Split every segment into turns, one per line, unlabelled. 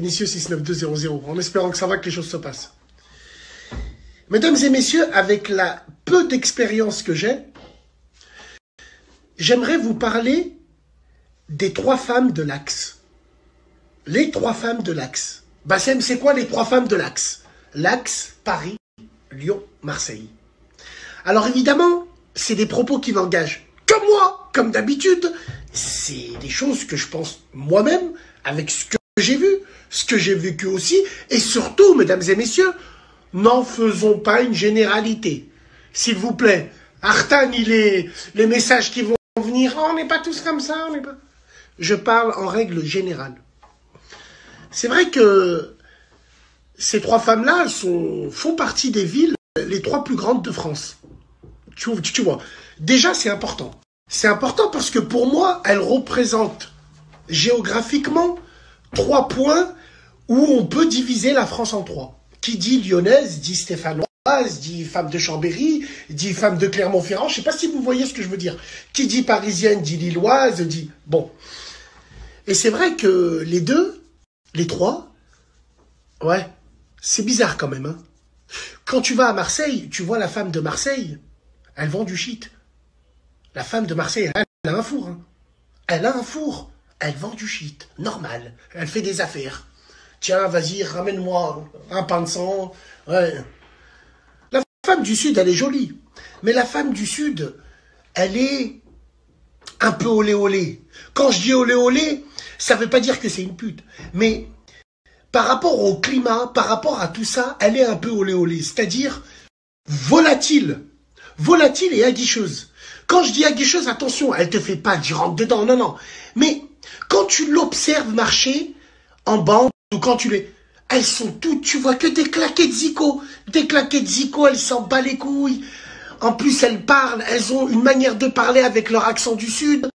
Vinicius 69200, en espérant que ça va, que les choses se passent. Mesdames et messieurs, avec la peu d'expérience que j'ai, j'aimerais vous parler des 3 femmes de l'Axe. Les 3 femmes de l'Axe. Bassem, c'est quoi les 3 femmes de l'Axe? L'Axe, Paris, Lyon, Marseille. Alors évidemment, c'est des propos qui n'engagent que moi, comme d'habitude. C'est des choses que je pense moi-même, avec ce que j'ai vu, ce que j'ai vécu aussi, et surtout, mesdames et messieurs, n'en faisons pas une généralité. S'il vous plaît, Artan, les messages qui vont venir, oh, on n'est pas tous comme ça, on n'est pas... Je parle en règle générale. C'est vrai que ces 3 femmes-là font partie des villes les 3 plus grandes de France. Tu vois. Déjà, c'est important. C'est important parce que pour moi, elles représentent géographiquement 3 points où on peut diviser la France en 3. Qui dit lyonnaise, dit stéphanoise, dit femme de Chambéry, dit femme de Clermont-Ferrand. Je ne sais pas si vous voyez ce que je veux dire. Qui dit parisienne, dit lilloise, dit... Bon. Et c'est vrai que les 3, ouais, c'est bizarre quand même. Hein. Quand tu vas à Marseille, tu vois la femme de Marseille, elle vend du shit. La femme de Marseille, elle a un four. Hein. Elle a un four. Elle vend du shit. Normal. Elle fait des affaires. Tiens, vas-y, ramène-moi un pain de sang. Ouais. La femme du Sud, elle est jolie. Mais la femme du Sud, elle est un peu olé olé. Quand je dis olé olé, ça ne veut pas dire que c'est une pute. Mais par rapport au climat, par rapport à tout ça, elle est un peu olé olé. C'est-à-dire volatile. Volatile et aguicheuse. Quand je dis aguicheuse, attention, elle te fait pas du rentre dedans, non, non. Mais quand tu l'observes marcher en bande, ou quand tu les... Elles sont toutes, tu vois que des claquettes zico. Des claquettes zico, elles s'en bat les couilles. En plus, elles parlent, elles ont une manière de parler avec leur accent du Sud.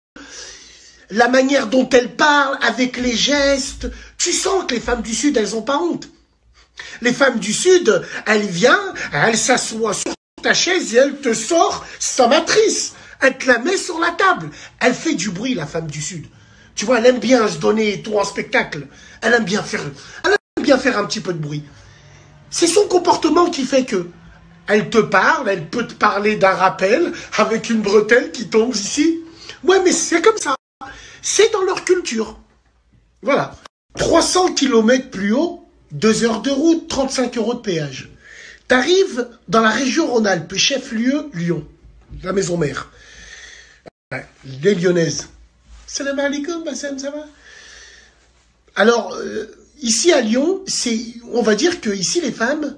La manière dont elles parlent, avec les gestes. Tu sens que les femmes du Sud, elles n'ont pas honte. Les femmes du Sud, elles viennent, elles s'assoient sur ta chaise et elle te sort sa matrice. Elle te la met sur la table. Elle fait du bruit, la femme du Sud. Tu vois, elle aime bien se donner et tout en spectacle. Elle aime bien faire un petit peu de bruit. C'est son comportement qui fait que elle te parle, elle peut te parler d'un rappel avec une bretelle qui tombe ici. Ouais, mais c'est comme ça. C'est dans leur culture. Voilà. 300 km plus haut, 2 heures de route, 35 € de péage. T'arrives dans la région Rhône-Alpes, chef-lieu, Lyon, la maison mère. Ouais, les Lyonnaises. Salam alaikum, Bassem, ça va? Alors, ici à Lyon, on va dire que ici les femmes,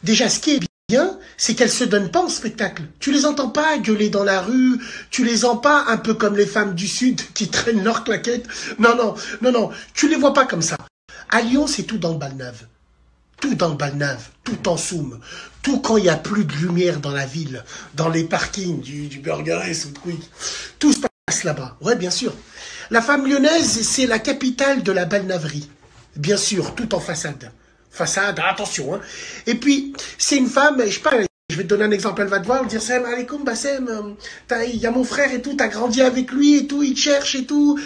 déjà ce qui est bien, c'est qu'elles se donnent pas en spectacle. Tu les entends pas gueuler dans la rue, tu les entends pas un peu comme les femmes du Sud qui traînent leurs claquettes. Non, non, non, non, tu les vois pas comme ça. À Lyon, c'est tout dans le balnave. Tout dans le balnave, tout en soum, tout quand il n'y a plus de lumière dans la ville, dans les parkings du Burger S ou de Quick. Tout se passe là-bas. Ouais, bien sûr. La femme lyonnaise, c'est la capitale de la balnaverie. Bien sûr, tout en façade. Façade, attention. Hein. Et puis, c'est une femme, je vais te donner un exemple, elle va te voir, elle va dire « Salam alaikum, Bassem, il y a mon frère et tout, t'as grandi avec lui et tout, il te cherche et tout,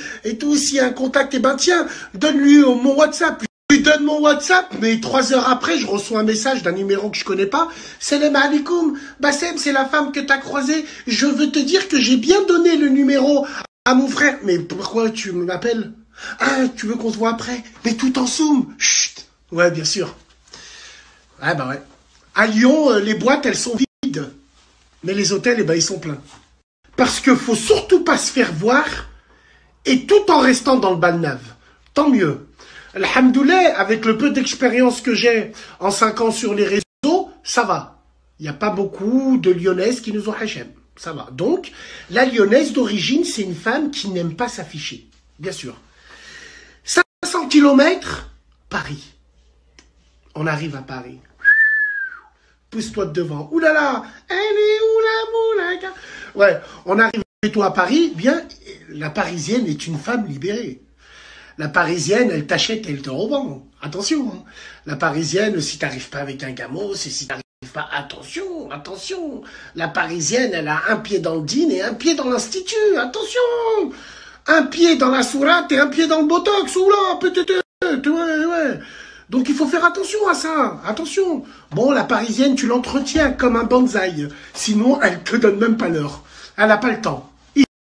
s'il y a un contact, eh ben tiens, donne-lui mon WhatsApp. » Je lui donne mon WhatsApp, mais 3 heures après, je reçois un message d'un numéro que je connais pas. « Salam alaikum, Bassem, c'est la femme que t'as croisée. Je veux te dire que j'ai bien donné le numéro à mon frère. » Mais pourquoi tu m'appelles? Ah, tu veux qu'on se voit après? Mais tout en zoom. Chut. Ouais, bien sûr. Ouais, bah ouais. À Lyon, les boîtes, elles sont vides. Mais les hôtels, eh ben, ils sont pleins. Parce qu'il faut surtout pas se faire voir, et tout en restant dans le balnave. Tant mieux. Alhamdoulilah, avec le peu d'expérience que j'ai en 5 ans sur les réseaux, ça va. Il n'y a pas beaucoup de Lyonnaises qui nous ont hachem. Ça va. Donc, la Lyonnaise d'origine, c'est une femme qui n'aime pas s'afficher. Bien sûr. 500 km, Paris. On arrive à Paris. Pousse-toi de devant. Ouh là là, elle est où la moulaga? Ouais, on arrive toi à Paris. Bien, la Parisienne est une femme libérée. La Parisienne, elle t'achète, elle te revend. Attention. Hein. La Parisienne, si t'arrives pas avec un gamos, et si t'arrives pas... Attention, attention. La Parisienne, elle a un pied dans le dîn et un pied dans l'institut. Attention. Un pied dans la sourate et un pied dans le botox. Oula, peut-être. ouais. Donc il faut faire attention à ça, attention. Bon, la Parisienne, tu l'entretiens comme un bonsaï, sinon elle te donne même pas l'heure. Elle n'a pas le temps.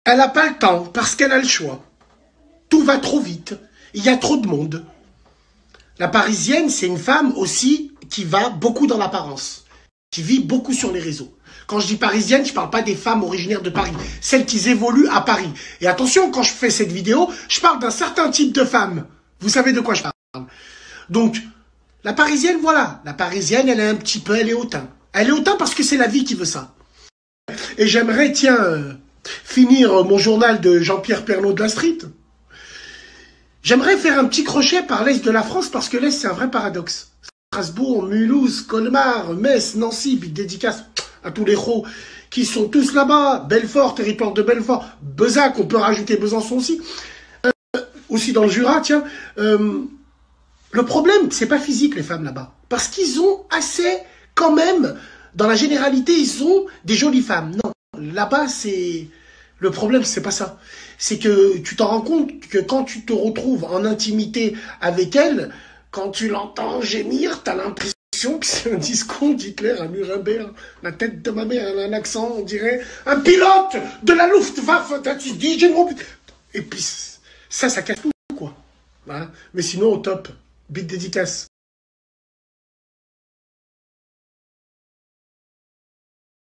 Elle n'a pas le temps parce qu'elle a le choix. Tout va trop vite, il y a trop de monde. La Parisienne, c'est une femme aussi qui va beaucoup dans l'apparence, qui vit beaucoup sur les réseaux. Quand je dis parisienne, je ne parle pas des femmes originaires de Paris, celles qui évoluent à Paris. Et attention, quand je fais cette vidéo, je parle d'un certain type de femme. Vous savez de quoi je parle. Donc, la Parisienne, voilà. La Parisienne, elle est un petit peu, elle est hautain. Elle est hautain parce que c'est la vie qui veut ça. Et j'aimerais, tiens, finir mon journal de Jean-Pierre Pernaut de la Street. J'aimerais faire un petit crochet par l'Est de la France parce que l'Est, c'est un vrai paradoxe. Strasbourg, Mulhouse, Colmar, Metz, Nancy, big dédicace à tous les ros qui sont tous là-bas. Belfort, territoire de Belfort. Bezac, on peut rajouter Besançon aussi. Aussi dans le Jura, tiens. Le problème, c'est pas physique, les femmes là-bas. Parce qu'ils ont assez, quand même, dans la généralité, ils ont des jolies femmes. Non, là-bas, c'est... Le problème, c'est pas ça. C'est que tu t'en rends compte que quand tu te retrouves en intimité avec elle, quand tu l'entends gémir, t'as l'impression que c'est un discours d'Hitler à Nuremberg. La tête de ma mère, elle a un accent, on dirait un pilote de la Luftwaffe. Tu te dis, et puis ça casse tout, quoi. Voilà. Mais sinon, au top. Big dédicace.